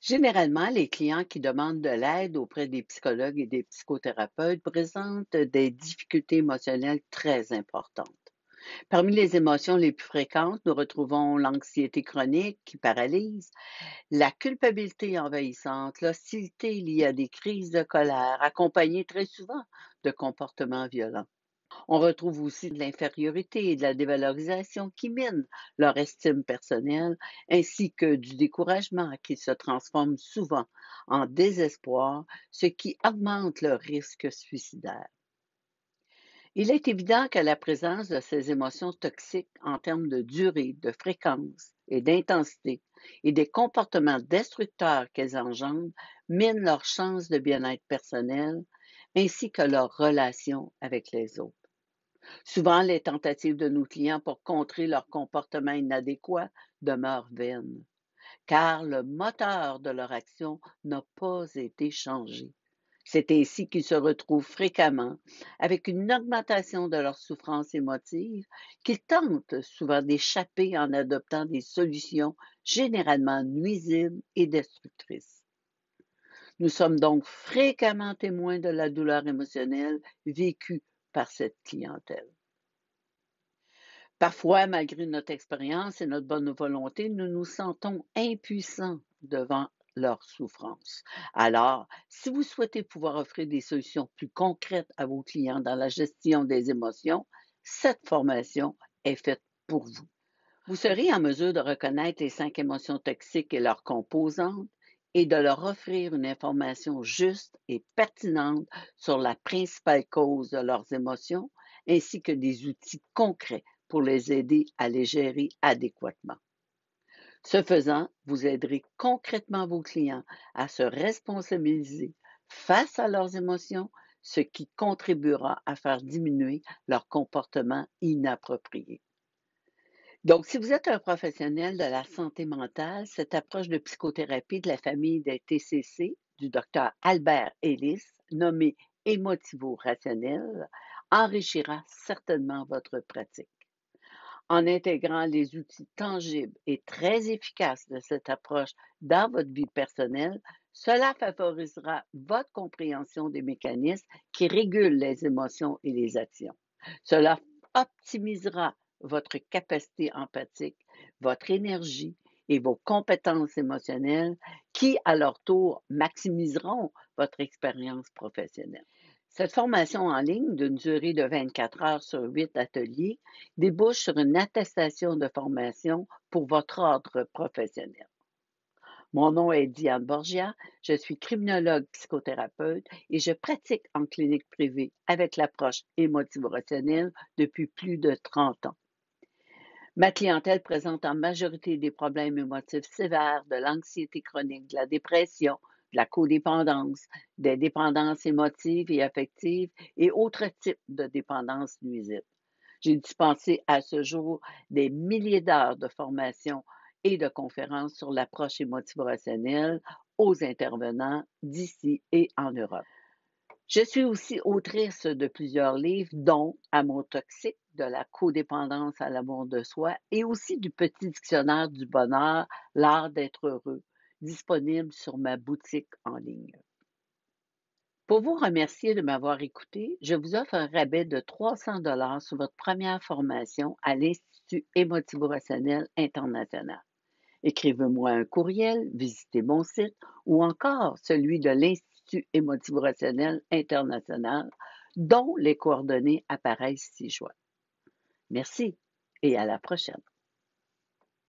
Généralement, les clients qui demandent de l'aide auprès des psychologues et des psychothérapeutes présentent des difficultés émotionnelles très importantes. Parmi les émotions les plus fréquentes, nous retrouvons l'anxiété chronique qui paralyse, la culpabilité envahissante, l'hostilité liée à des crises de colère, accompagnées très souvent de comportements violents. On retrouve aussi de l'infériorité et de la dévalorisation qui minent leur estime personnelle, ainsi que du découragement qui se transforme souvent en désespoir, ce qui augmente le risque suicidaire. Il est évident que la présence de ces émotions toxiques en termes de durée, de fréquence et d'intensité et des comportements destructeurs qu'elles engendrent minent leurs chances de bien-être personnel ainsi que leurs relations avec les autres. Souvent, les tentatives de nos clients pour contrer leur comportement inadéquat demeurent vaines, car le moteur de leur action n'a pas été changé. C'est ainsi qu'ils se retrouvent fréquemment avec une augmentation de leur souffrance émotive qu'ils tentent souvent d'échapper en adoptant des solutions généralement nuisibles et destructrices. Nous sommes donc fréquemment témoins de la douleur émotionnelle vécue par cette clientèle. Parfois, malgré notre expérience et notre bonne volonté, nous nous sentons impuissants devant leur souffrance. Alors, si vous souhaitez pouvoir offrir des solutions plus concrètes à vos clients dans la gestion des émotions, cette formation est faite pour vous. Vous serez en mesure de reconnaître les 5 émotions toxiques et leurs composantes et de leur offrir une information juste et pertinente sur la principale cause de leurs émotions, ainsi que des outils concrets pour les aider à les gérer adéquatement. Ce faisant, vous aiderez concrètement vos clients à se responsabiliser face à leurs émotions, ce qui contribuera à faire diminuer leur comportement inapproprié. Donc, si vous êtes un professionnel de la santé mentale, cette approche de psychothérapie de la famille des TCC du docteur Albert Ellis, nommée émotivo-rationnelle, enrichira certainement votre pratique. En intégrant les outils tangibles et très efficaces de cette approche dans votre vie personnelle, cela favorisera votre compréhension des mécanismes qui régulent les émotions et les actions. Cela optimisera votre capacité empathique, votre énergie et vos compétences émotionnelles qui, à leur tour, maximiseront votre expérience professionnelle. Cette formation en ligne d'une durée de 24 heures sur 8 ateliers débouche sur une attestation de formation pour votre ordre professionnel. Mon nom est Diane Borgia, je suis criminologue psychothérapeute et je pratique en clinique privée avec l'approche émotivo-rationnelle depuis plus de 30 ans. Ma clientèle présente en majorité des problèmes émotifs sévères, de l'anxiété chronique, de la dépression, de la codépendance, des dépendances émotives et affectives et autres types de dépendances nuisibles. J'ai dispensé à ce jour des milliers d'heures de formation et de conférences sur l'approche émotivo-rationnelle aux intervenants d'ici et en Europe. Je suis aussi autrice de plusieurs livres, dont Amour toxique, de la codépendance à l'amour de soi, et aussi du petit dictionnaire du bonheur, l'art d'être heureux, disponible sur ma boutique en ligne. Pour vous remercier de m'avoir écouté, je vous offre un rabais de 300 $ sur votre première formation à l'Institut émotivo-rationnel international. Écrivez-moi un courriel, visitez mon site ou encore celui de l'Institut émotivo-rationnel international, dont les coordonnées apparaissent ci-joint. Merci et à la prochaine.